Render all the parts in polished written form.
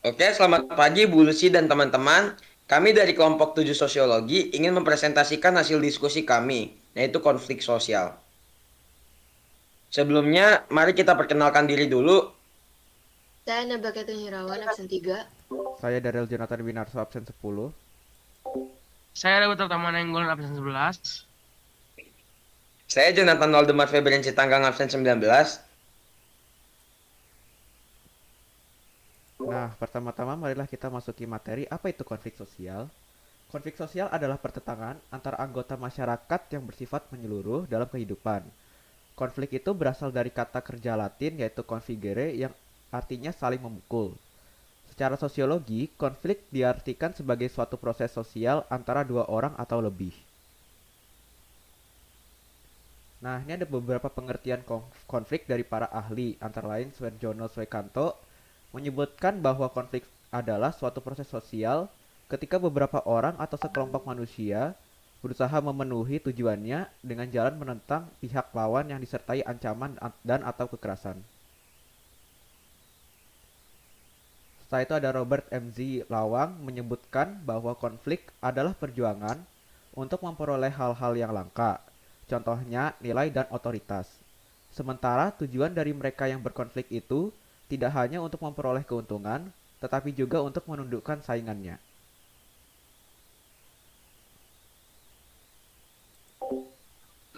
Oke, selamat pagi Bu Lucy dan teman-teman. Kami dari kelompok 7 Sosiologi ingin mempresentasikan hasil diskusi kami, yaitu konflik sosial. Sebelumnya, mari kita perkenalkan diri dulu. Saya Nabila Ketin Hirawan, absen 3. Saya Daryl Jonathan Winarso absen 10. Saya Daud Pertama Nainggolan absen 11. Saya Jonathan Waldemar Febrian Citanggang absen 19. Nah, pertama-tama marilah kita masuki materi apa itu konflik sosial. Konflik sosial adalah pertentangan antara anggota masyarakat yang bersifat menyeluruh dalam kehidupan. Konflik itu berasal dari kata kerja Latin yaitu configere yang artinya saling memukul. Secara sosiologi, konflik diartikan sebagai suatu proses sosial antara dua orang atau lebih. Nah, ini ada beberapa pengertian konflik dari para ahli, antara lain Sven Jono Swekanto menyebutkan bahwa konflik adalah suatu proses sosial ketika beberapa orang atau sekelompok manusia berusaha memenuhi tujuannya dengan jalan menentang pihak lawan yang disertai ancaman dan atau kekerasan. Setelah itu ada Robert M.Z. Lawang menyebutkan bahwa konflik adalah perjuangan untuk memperoleh hal-hal yang langka, contohnya nilai dan otoritas. Sementara tujuan dari mereka yang berkonflik itu tidak hanya untuk memperoleh keuntungan, tetapi juga untuk menundukkan saingannya.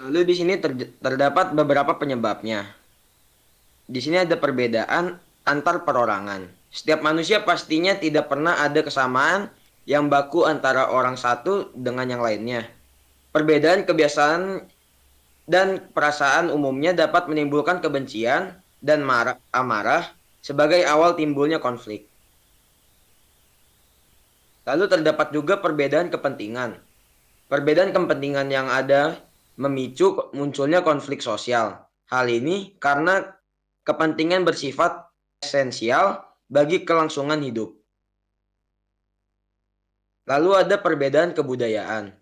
Lalu di sini terdapat beberapa penyebabnya. Di sini ada perbedaan antar perorangan. Setiap manusia pastinya tidak pernah ada kesamaan yang baku antara orang satu dengan yang lainnya. Perbedaan kebiasaan dan perasaan umumnya dapat menimbulkan kebencian dan amarah sebagai awal timbulnya konflik. Lalu terdapat juga perbedaan kepentingan. Perbedaan kepentingan yang ada memicu munculnya konflik sosial. Hal ini karena kepentingan bersifat esensial bagi kelangsungan hidup. Lalu ada perbedaan kebudayaan.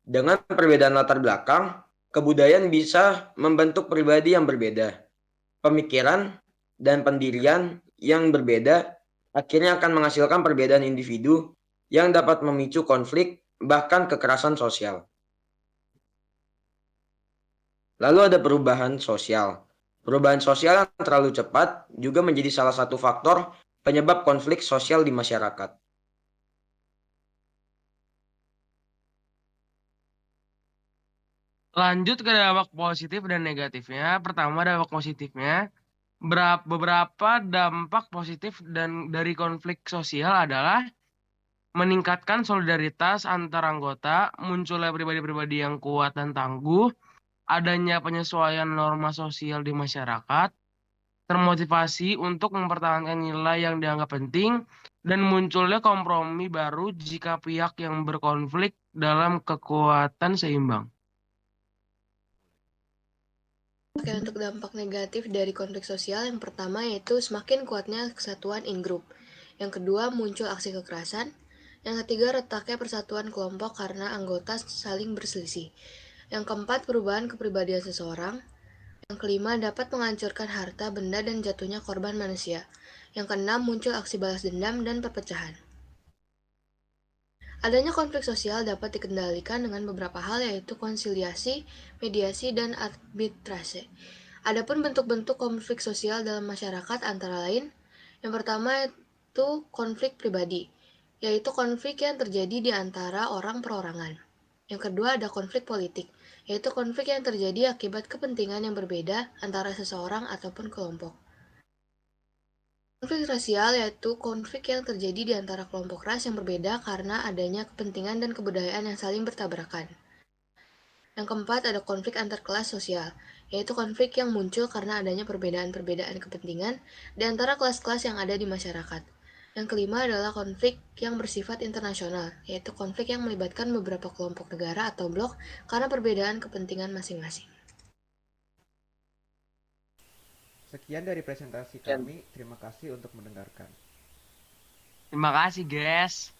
Dengan perbedaan latar belakang, kebudayaan bisa membentuk pribadi yang berbeda. Pemikiran dan pendirian yang berbeda akhirnya akan menghasilkan perbedaan individu yang dapat memicu konflik bahkan kekerasan sosial. Lalu ada perubahan sosial. Perubahan sosial yang terlalu cepat juga menjadi salah satu faktor penyebab konflik sosial di masyarakat. Lanjut ke dampak positif dan negatifnya. Pertama, dampak positifnya. Beberapa dampak positif dan dari konflik sosial adalah meningkatkan solidaritas antar anggota, munculnya pribadi-pribadi yang kuat dan tangguh, adanya penyesuaian norma sosial di masyarakat, termotivasi untuk mempertahankan nilai yang dianggap penting, dan munculnya kompromi baru jika pihak yang berkonflik dalam kekuatan seimbang. Oke, untuk dampak negatif dari konflik sosial, yang pertama yaitu semakin kuatnya kesatuan in-group. Yang kedua, muncul aksi kekerasan. Yang ketiga, retaknya persatuan kelompok karena anggota saling berselisih. Yang keempat, perubahan kepribadian seseorang. Yang kelima, dapat menghancurkan harta, benda, dan jatuhnya korban manusia. Yang keenam, muncul aksi balas dendam dan perpecahan. Adanya konflik sosial dapat dikendalikan dengan beberapa hal yaitu konsiliasi, mediasi, dan arbitrase. Adapun bentuk-bentuk konflik sosial dalam masyarakat antara lain, yang pertama itu konflik pribadi, yaitu konflik yang terjadi di antara orang perorangan. Yang kedua ada konflik politik, yaitu konflik yang terjadi akibat kepentingan yang berbeda antara seseorang ataupun kelompok. Konflik rasial yaitu konflik yang terjadi di antara kelompok ras yang berbeda karena adanya kepentingan dan kebudayaan yang saling bertabrakan. Yang keempat ada konflik antar kelas sosial, yaitu konflik yang muncul karena adanya perbedaan-perbedaan kepentingan di antara kelas-kelas yang ada di masyarakat. Yang kelima adalah konflik yang bersifat internasional, yaitu konflik yang melibatkan beberapa kelompok negara atau blok karena perbedaan kepentingan masing-masing. Sekian dari presentasi kami. Terima kasih untuk mendengarkan. Terima kasih, guys.